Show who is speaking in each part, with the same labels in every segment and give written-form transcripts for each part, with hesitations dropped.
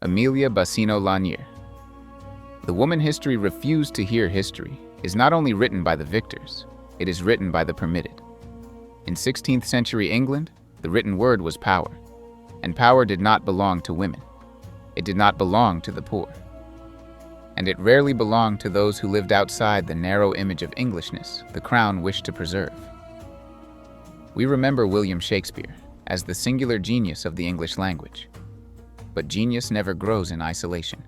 Speaker 1: Amelia Basini Lanier. The woman history refused to hear history is not only written by the victors, it is written by the permitted. In 16th century England, the written word was power, and power did not belong to women. It did not belong to the poor. And it rarely belonged to those who lived outside the narrow image of Englishness the crown wished to preserve. We remember William Shakespeare as the singular genius of the English language. But genius never grows in isolation.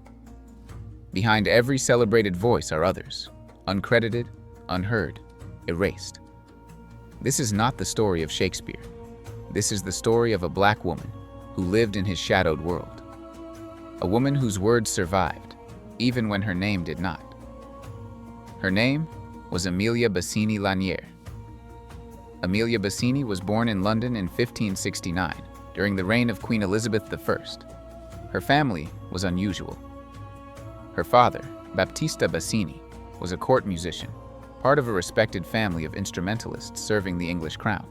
Speaker 1: Behind every celebrated voice are others, uncredited, unheard, erased. This is not the story of Shakespeare. This is the story of a Black woman who lived in his shadowed world. A woman whose words survived, even when her name did not. Her name was Amelia Basini Lanier. Amelia Basini was born in London in 1569, during the reign of Queen Elizabeth I. Her family was unusual. Her father, Baptista Basini, was a court musician, part of a respected family of instrumentalists serving the English crown.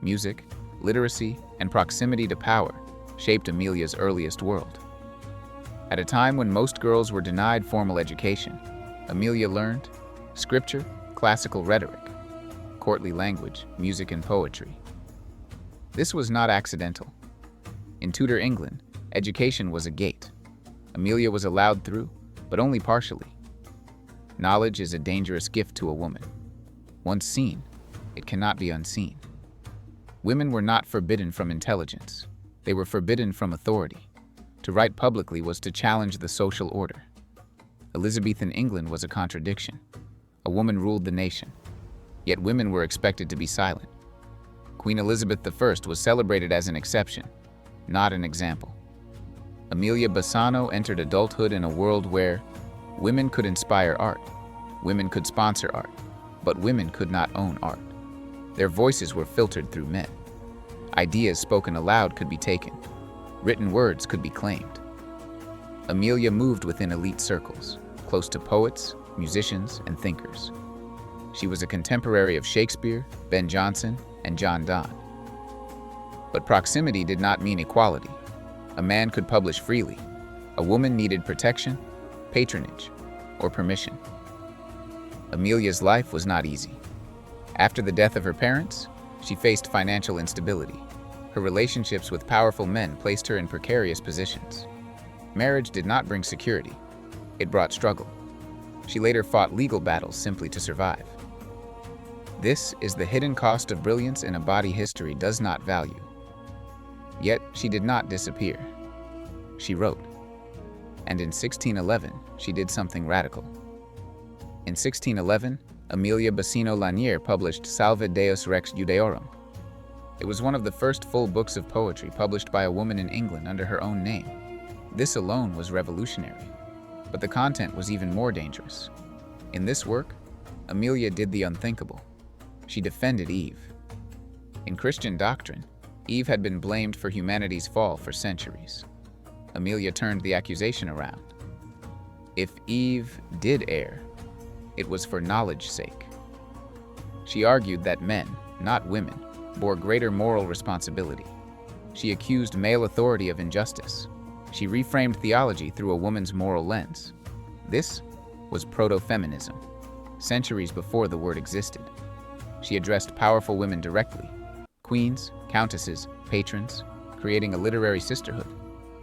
Speaker 1: Music, literacy, and proximity to power shaped Amelia's earliest world. At a time when most girls were denied formal education, Amelia learned scripture, classical rhetoric, courtly language, music, and poetry. This was not accidental. In Tudor England, education was a gate. Amelia was allowed through, but only partially. Knowledge is a dangerous gift to a woman. Once seen, it cannot be unseen. Women were not forbidden from intelligence. They were forbidden from authority. To write publicly was to challenge the social order. Elizabethan England was a contradiction. A woman ruled the nation, yet women were expected to be silent. Queen Elizabeth I was celebrated as an exception, not an example. Amelia Basini entered adulthood in a world where women could inspire art, women could sponsor art, but women could not own art. Their voices were filtered through men. Ideas spoken aloud could be taken. Written words could be claimed. Amelia moved within elite circles, close to poets, musicians, and thinkers. She was a contemporary of Shakespeare, Ben Jonson, and John Donne. But proximity did not mean equality. A man could publish freely. A woman needed protection, patronage, or permission. Amelia's life was not easy. After the death of her parents, she faced financial instability. Her relationships with powerful men placed her in precarious positions. Marriage did not bring security. It brought struggle. She later fought legal battles simply to survive. This is the hidden cost of brilliance in a body history does not value. Yet she did not disappear. She wrote. And in 1611, she did something radical. In 1611, Amelia Basini Lanier published Salve Deus Rex Judaeorum. It was one of the first full books of poetry published by a woman in England under her own name. This alone was revolutionary, but the content was even more dangerous. In this work, Amelia did the unthinkable. She defended Eve. In Christian doctrine, Eve had been blamed for humanity's fall for centuries. Amelia turned the accusation around. If Eve did err, it was for knowledge's sake. She argued that men, not women, bore greater moral responsibility. She accused male authority of injustice. She reframed theology through a woman's moral lens. This was proto-feminism, centuries before the word existed. She addressed powerful women directly, queens, countesses, patrons, creating a literary sisterhood.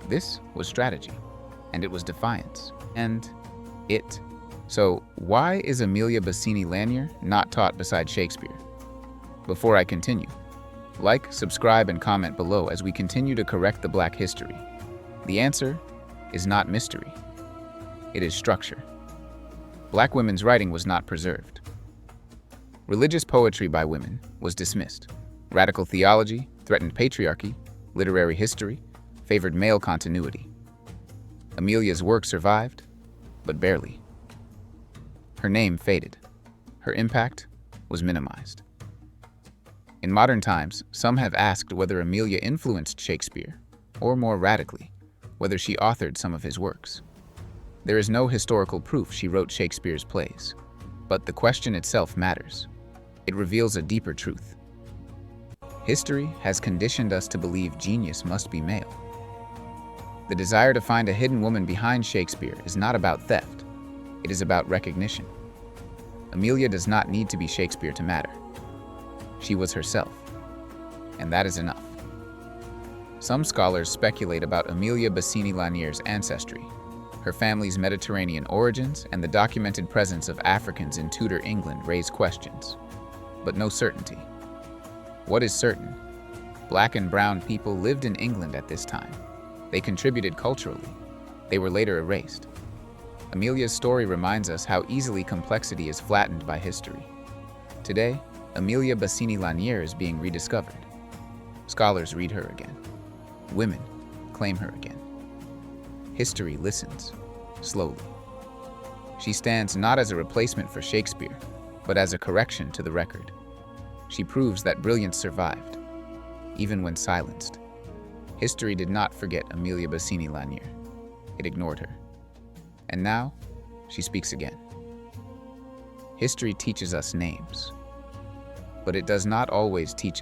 Speaker 1: This was strategy, and it was defiance, and it. So why is Amelia Basini Lanier not taught beside Shakespeare? Before I continue, like, subscribe, and comment below as we continue to correct the Black history. The answer is not mystery. It is structure. Black women's writing was not preserved. Religious poetry by women was dismissed. Radical theology threatened patriarchy. Literary history favored male continuity. Amelia's work survived, but barely. Her name faded. Her impact was minimized. In modern times, some have asked whether Amelia influenced Shakespeare, or more radically, whether she authored some of his works. There is no historical proof she wrote Shakespeare's plays, but the question itself matters. It reveals a deeper truth. History has conditioned us to believe genius must be male. The desire to find a hidden woman behind Shakespeare is not about theft. It is about recognition. Amelia does not need to be Shakespeare to matter. She was herself, and that is enough. Some scholars speculate about Amelia Basini Lanier's ancestry. Her family's Mediterranean origins and the documented presence of Africans in Tudor England raise questions, but no certainty. What is certain? Black and brown people lived in England at this time. They contributed culturally. They were later erased. Amelia's story reminds us how easily complexity is flattened by history. Today, Amelia Basini Lanier is being rediscovered. Scholars read her again. Women claim her again. History listens, slowly. She stands not as a replacement for Shakespeare, but as a correction to the record. She proves that brilliance survived, even when silenced. History did not forget Amelia Basini Lanier. It ignored her. And now, she speaks again. History teaches us names, but it does not always teach